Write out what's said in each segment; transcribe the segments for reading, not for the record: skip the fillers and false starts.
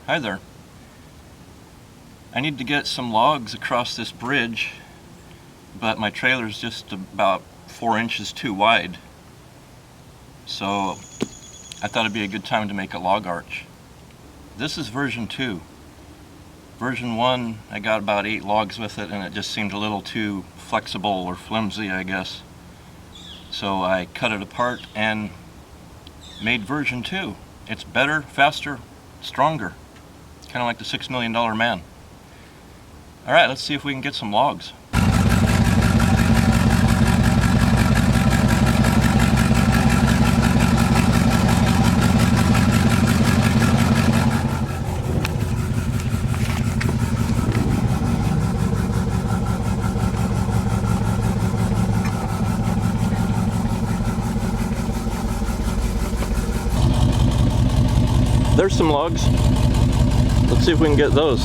Hi there. I need to get some logs across this bridge, but my trailer's just about 4 inches too wide. So I thought it'd be a good time to make a log arch. This is version 2. Version 1, I got about 8 logs with it, and it just seemed a little too flexible or flimsy, I guess. So I cut it apart and made version 2. It's better, faster, stronger. Kind of like the $6 Million Man. Alright, let's see if we can get some logs. There's some logs. Let's see if we can get those.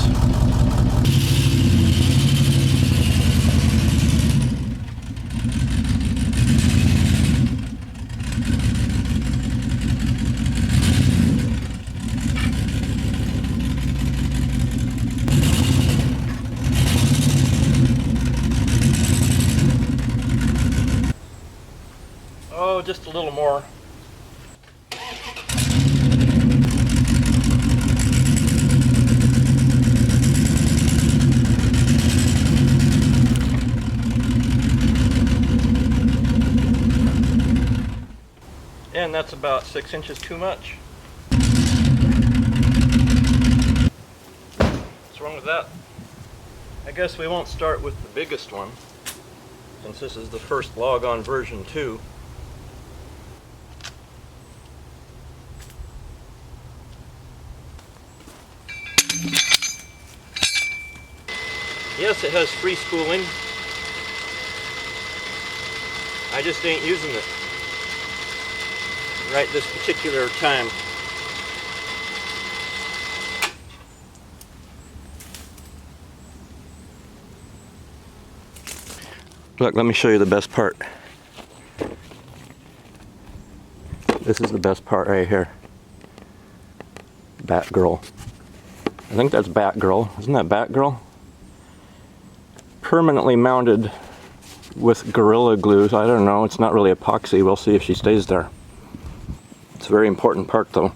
Oh, just a little more. And that's about 6 inches too much. What's wrong with that? I guess we won't start with the biggest one, since this is the first log on version 2. Yes, it has free spooling. I just ain't using it right this particular time. Look, let me show you the best part. This is the best part right here. Batgirl. I think that's Batgirl. Isn't that Batgirl? Permanently mounted with Gorilla Glue. I don't know, it's not really epoxy. We'll see if she stays there. It's a very important part though.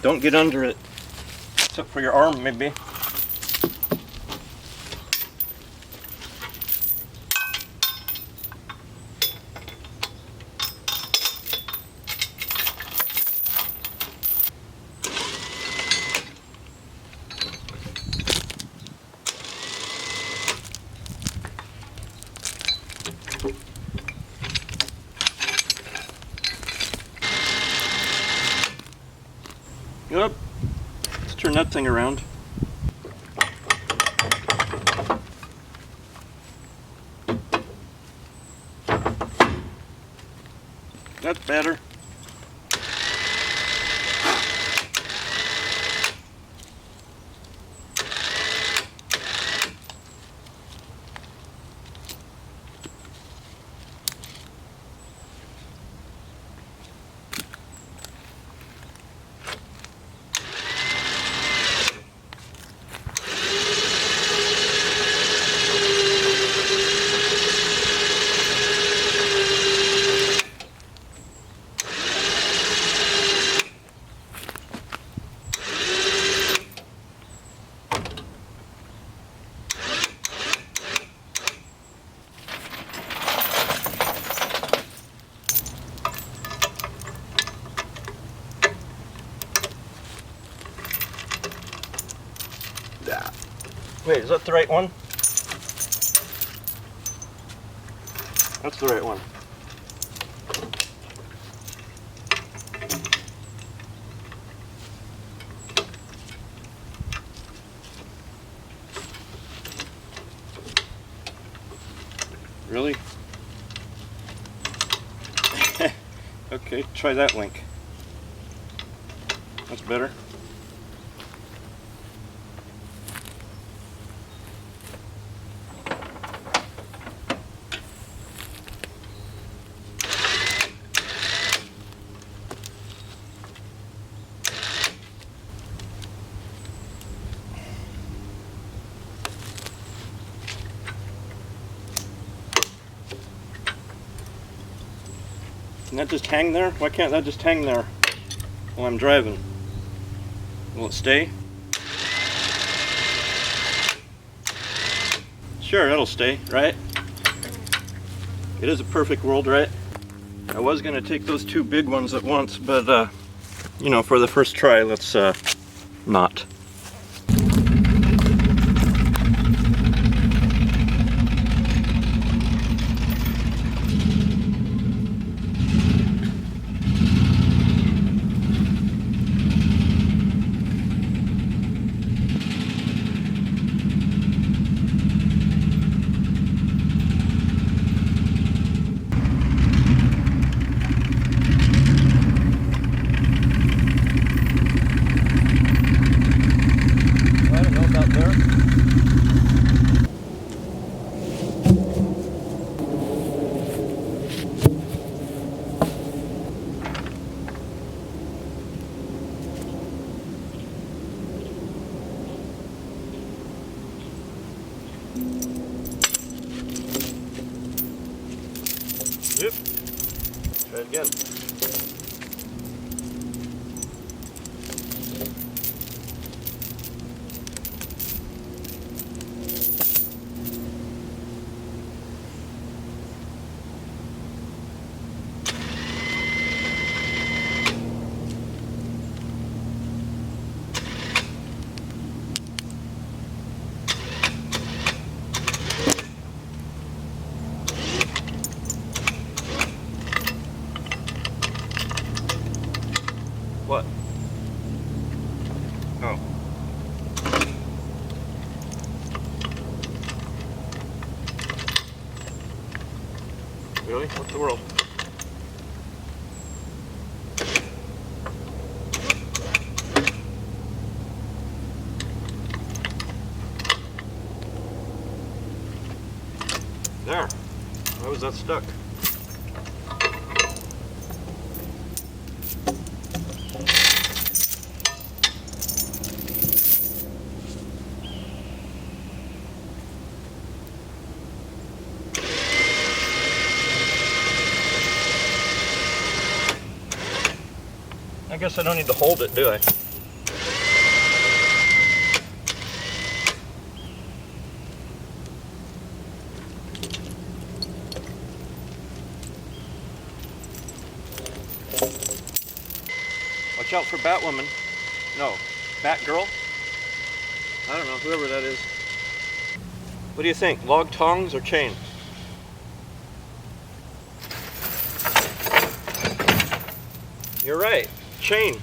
Don't get under it, except for your arm maybe. Yep. Let's turn that thing around. That's better. Wait, is that the right one? That's the right one. Really? Okay, try that link. That's better. Can that just hang there? Why can't that just hang there while I'm driving? Will it stay? Sure, it'll stay, right? It is a perfect world, right? I was gonna take those two big ones at once, but you know, for the first try, let's not. Yep. Try it again. What? Oh. Really? What the world? There. Why was that stuck? I guess I don't need to hold it, do I? Watch out for Batwoman. No, Batgirl? I don't know, whoever that is. What do you think, log tongs or chain? You're right, chain.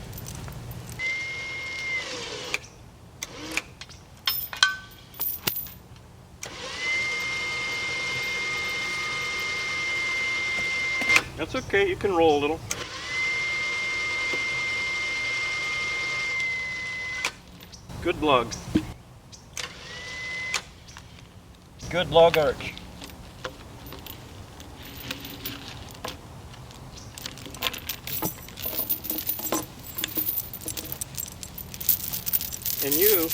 That's okay, you can roll a little. Good log. Good log arch. And you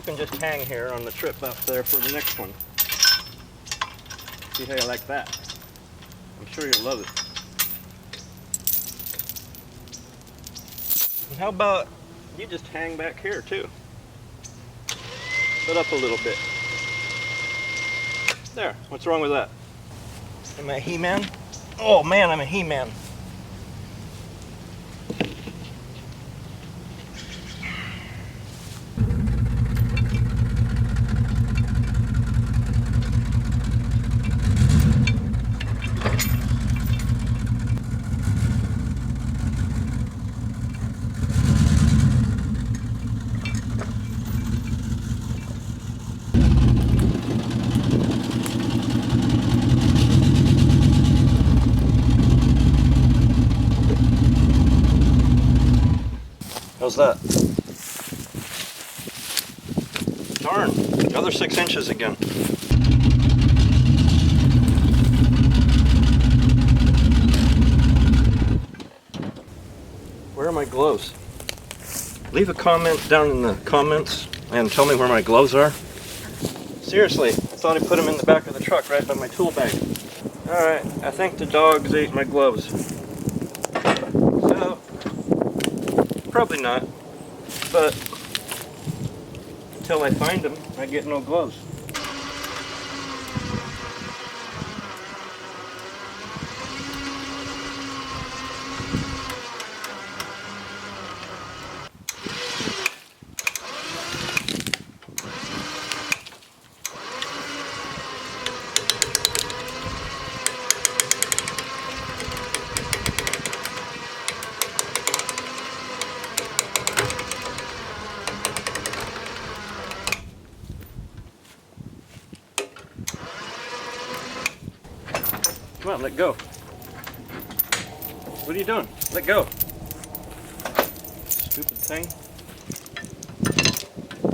can just hang here on the trip up there for the next one. See how you like that? I'm sure you'll love it. And how about you just hang back here too? Put up a little bit. There, what's wrong with that? Am I a He-Man? Oh man, I'm a He-Man. How's that? Darn, another 6 inches again. Where are my gloves? Leave a comment down in the comments and tell me where my gloves are. Seriously, I thought I put them in the back of the truck right by my tool bag. Alright, I think the dogs ate my gloves. So, probably not, but until I find them, I get no gloves. Come on, let go. What are you doing? Let go. Stupid thing.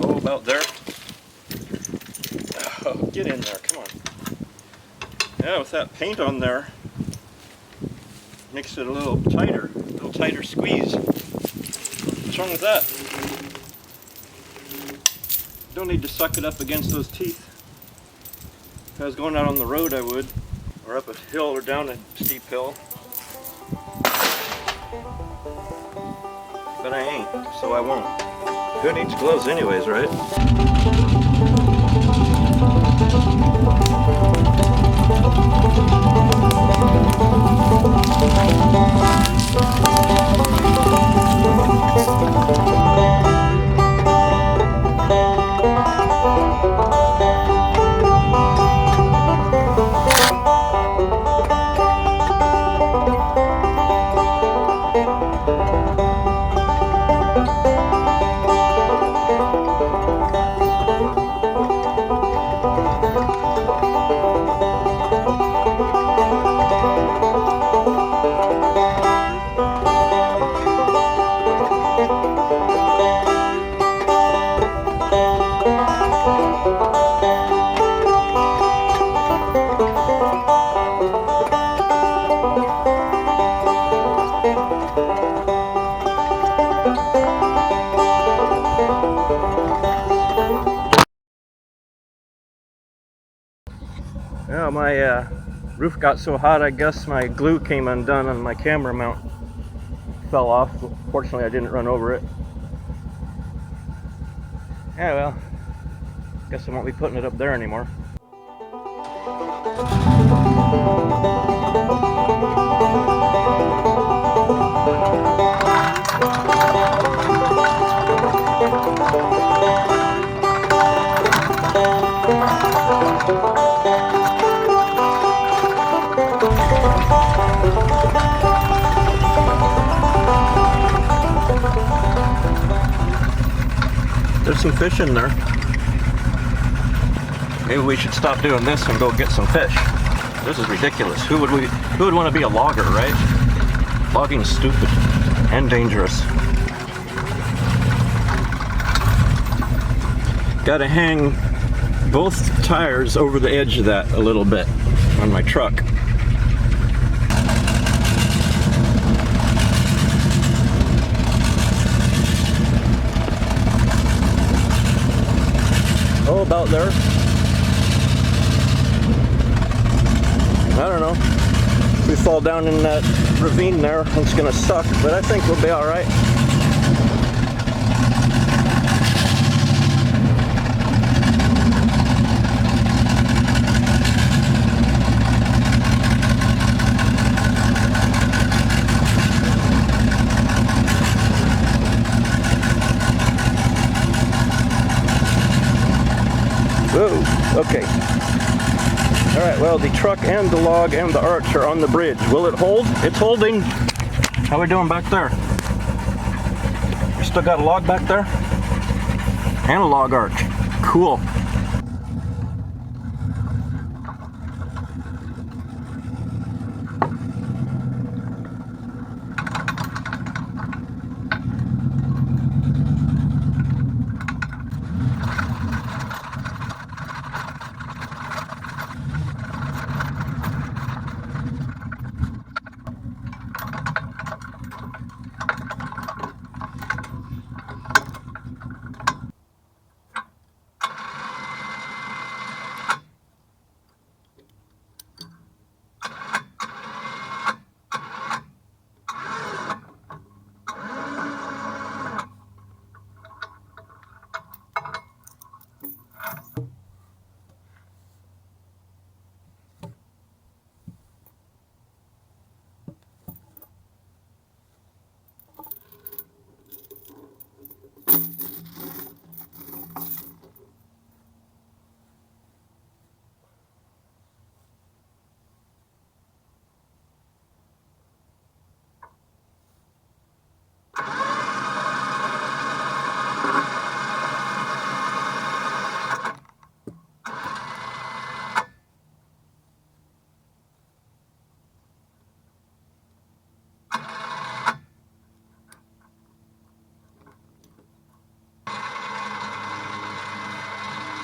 Oh, about there. Oh, get in there, come on. Yeah, with that paint on there, makes it a little tighter squeeze. What's wrong with that? Don't need to suck it up against those teeth. If I was going out on the road, I would. Or up a hill or down a steep hill. But I ain't, so I won't. Who needs gloves anyways, right? Yeah, my roof got so hot, I guess my glue came undone on my camera mount. Fell off. Fortunately, I didn't run over it. Yeah, well, guess I won't be putting it up there anymore. There's some fish in there. Maybe we should stop doing this and go get some fish. This is ridiculous. Who would want to be a logger, right? Logging's stupid and dangerous. Gotta hang both tires over the edge of that a little bit on my truck. Oh, about there. I don't know. If we fall down in that ravine there, it's gonna suck, but I think we'll be all right. Whoa, okay. All right, well, the truck and the log and the arch are on the bridge. Will it hold? It's holding. How are we doing back there? We still got a log back there? And a log arch. Cool.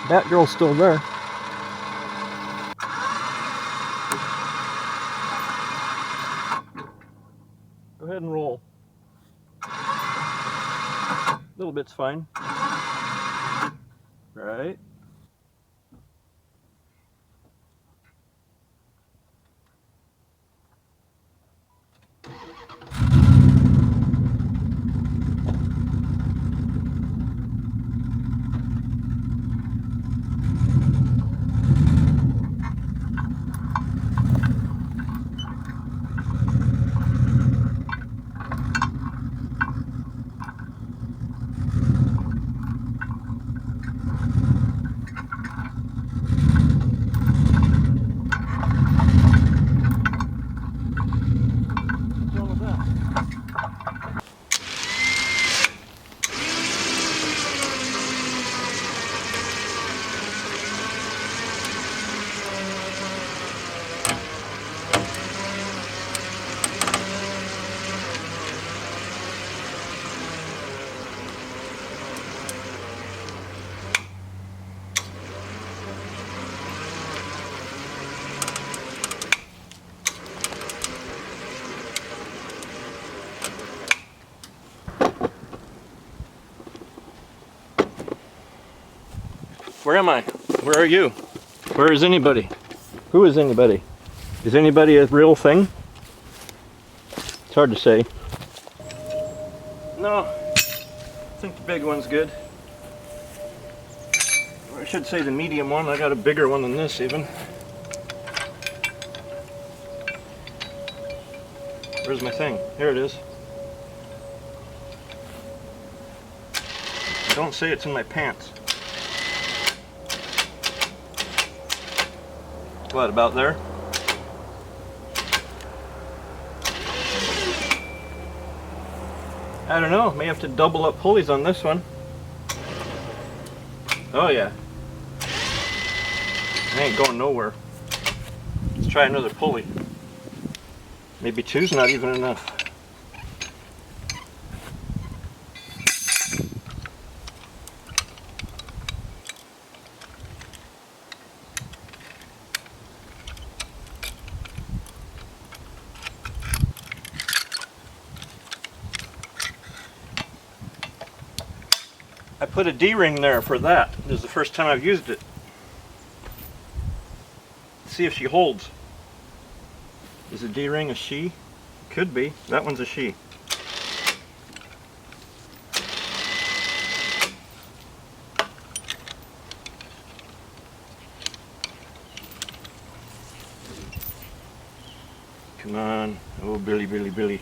Batgirl's still there. Go ahead and roll. A little bit's fine. Right. Where am I? Where are you? Where is anybody? Who is anybody? Is anybody a real thing? It's hard to say. No, I think the big one's good. Or I should say the medium one. I got a bigger one than this even. Where's my thing? Here it is. Don't say it's in my pants. What, about there? I don't know, may have to double up pulleys on this one. Oh yeah. I ain't going nowhere. Let's try another pulley. Maybe two's not even enough. I put a D-ring there for that. This is the first time I've used it. Let's see if she holds. Is a D-ring a she? Could be. That one's a she. Come on. Oh, Billy, Billy, Billy.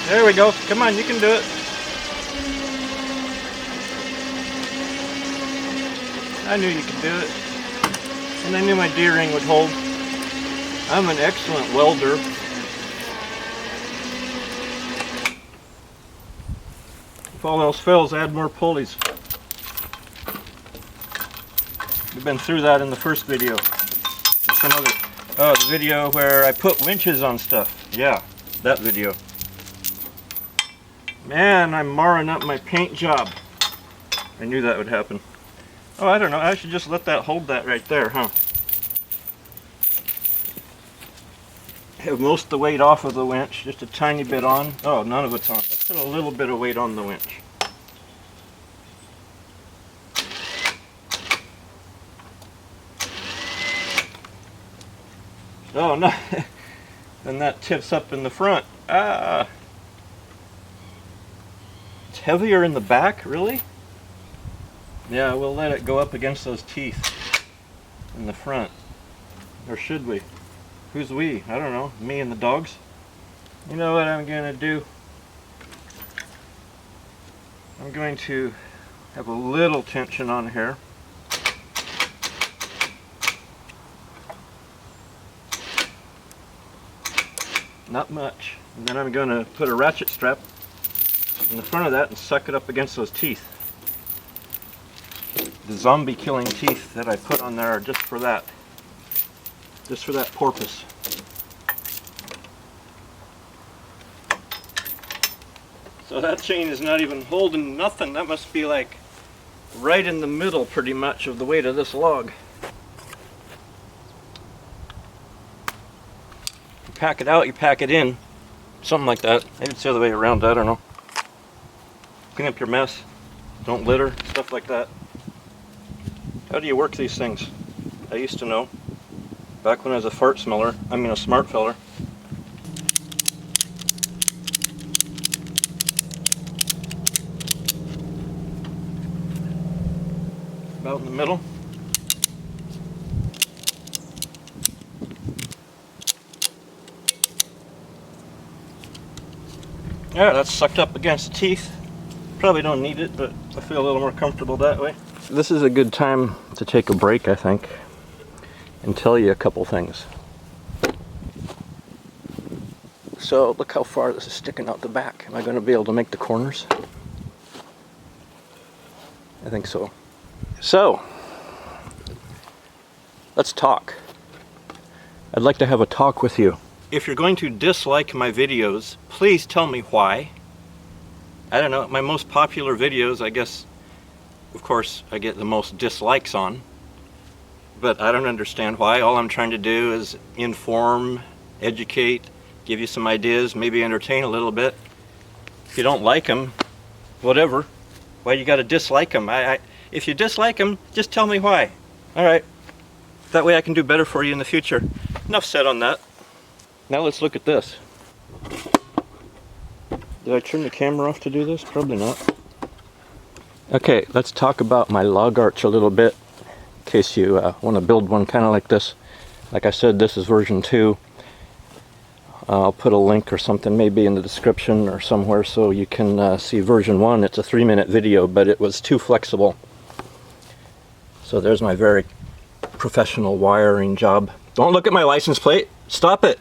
There we go. Come on, you can do it. I knew you could do it. And I knew my D-ring would hold. I'm an excellent welder. If all else fails, add more pulleys. We've been through that in the first video. And some other, oh, the video where I put winches on stuff. Yeah, that video. Man, I'm marring up my paint job. I knew that would happen. Oh, I don't know. I should just let that hold that right there, huh? Have most of the weight off of the winch, just a tiny bit on. Oh, none of it's on. Let's put a little bit of weight on the winch. Oh, no. Then that tips up in the front. Ah. It's heavier in the back, really? Yeah, we'll let it go up against those teeth in the front. Or should we? Who's we? I don't know. Me and the dogs? You know what I'm going to do? I'm going to have a little tension on here. Not much. And then I'm going to put a ratchet strap in the front of that and suck it up against those teeth. The zombie killing teeth that I put on there are just for that. Just for that porpoise. So that chain is not even holding nothing. That must be like right in the middle pretty much of the weight of this log. You pack it out, you pack it in. Something like that. Maybe it's the other way around, I don't know. Clean up your mess. Don't litter, stuff like that. How do you work these things? I used to know. Back when I was a a smart feller. About in the middle. Yeah, that's sucked up against the teeth. Probably don't need it, but I feel a little more comfortable that way. This is a good time to take a break, I think, and tell you a couple things. So, look how far this is sticking out the back. Am I going to be able to make the corners? I think so. So, let's talk. I'd like to have a talk with you. If you're going to dislike my videos, please tell me why. I don't know, my most popular videos, I guess, of course, I get the most dislikes on. But I don't understand why. All I'm trying to do is inform, educate, give you some ideas, maybe entertain a little bit. If you don't like them, whatever. Why you gotta dislike them? If you dislike them, just tell me why. Alright. That way I can do better for you in the future. Enough said on that. Now let's look at this. Did I turn the camera off to do this? Probably not. Okay, let's talk about my log arch a little bit, in case you want to build one kind of like this. Like I said, this is version 2. I'll put a link or something maybe in the description or somewhere so you can see version 1. It's a 3-minute video, but it was too flexible. So there's my very professional wiring job. Don't look at my license plate. Stop it.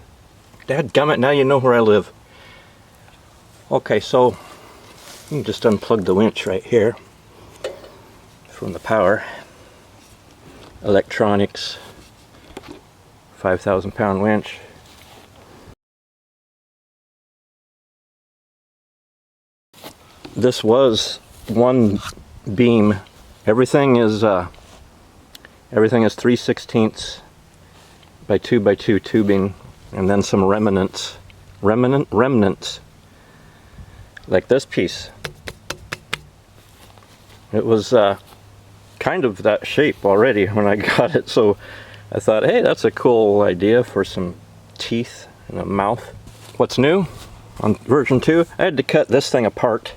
Dadgummit, now you know where I live. Okay, so you can just unplug the winch right here from the power. Electronics, 5,000 pound winch. This was one beam. Everything is 3/16 by 2 by 2 tubing, and then some remnants, like this piece. It was kind of that shape already when I got it, so I thought, hey, that's a cool idea for some teeth and a mouth. What's new on version 2? I had to cut this thing apart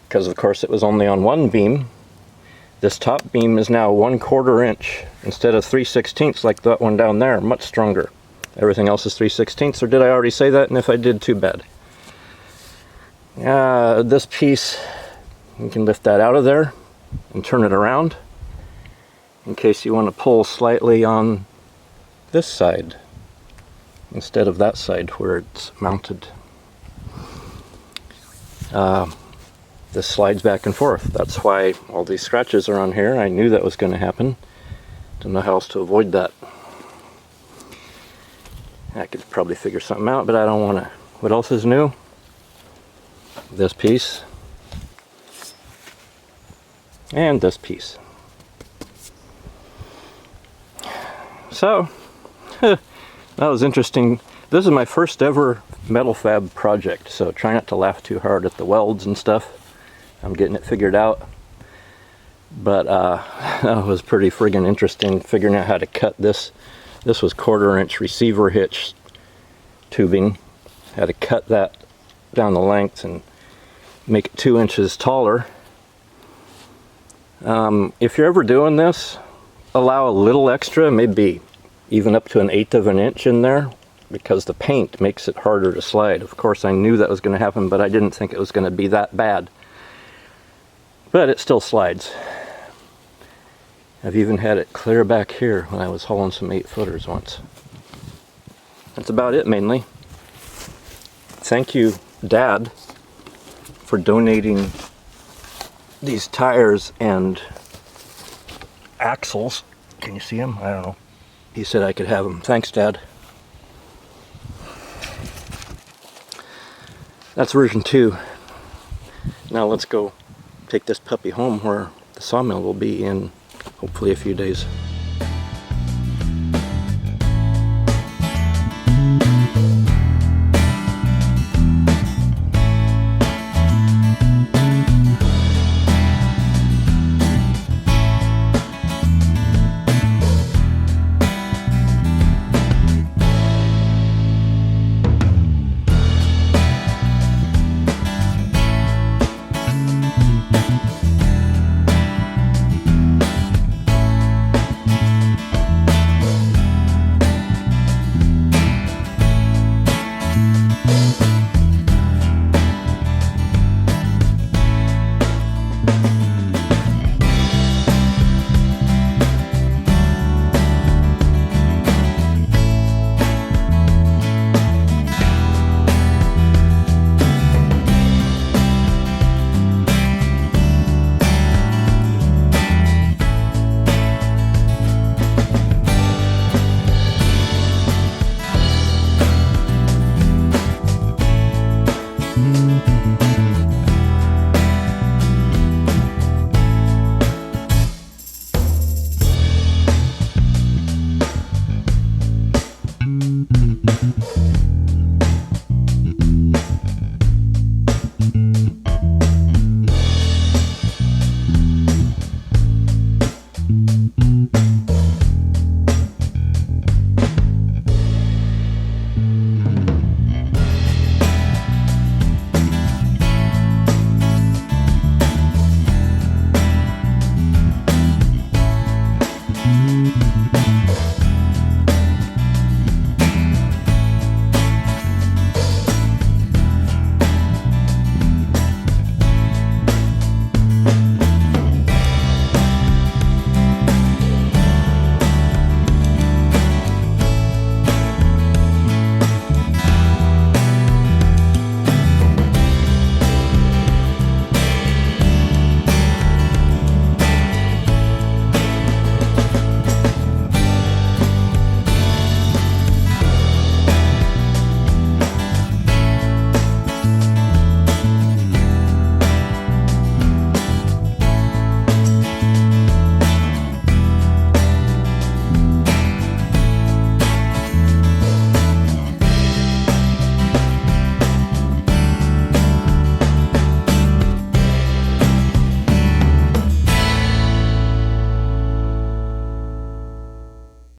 because of course it was only on one beam. This top beam is now 1/4 inch instead of 3/16 like that one down there, much stronger. Everything else is 3/16, or did I already say that? And if I did, too bad. This piece, you can lift that out of there and turn it around in case you want to pull slightly on this side instead of that side where it's mounted. This slides back and forth. That's why all these scratches are on here. I knew that was going to happen. Don't know how else to avoid that. I could probably figure something out, but I don't want to. What else is new? This piece. And this piece. So, that was interesting. This is my first ever metal fab project, so try not to laugh too hard at the welds and stuff. I'm getting it figured out. But that was pretty friggin' interesting, figuring out how to cut this. This was 1/4 inch receiver hitch tubing. Had to cut that down the length and make it 2 inches taller. If you're ever doing this, allow a little extra, maybe even up to 1/8 of an inch in there, because the paint makes it harder to slide. Of course, I knew that was going to happen, but I didn't think it was going to be that bad. But it still slides. I've even had it clear back here when I was hauling some 8-footers once. That's about it, mainly. Thank you, Dad, for donating these tires and axles. Can you see them? I don't know. He said I could have them. Thanks, Dad. That's version 2. Now let's go take this puppy home where the sawmill will be in hopefully a few days.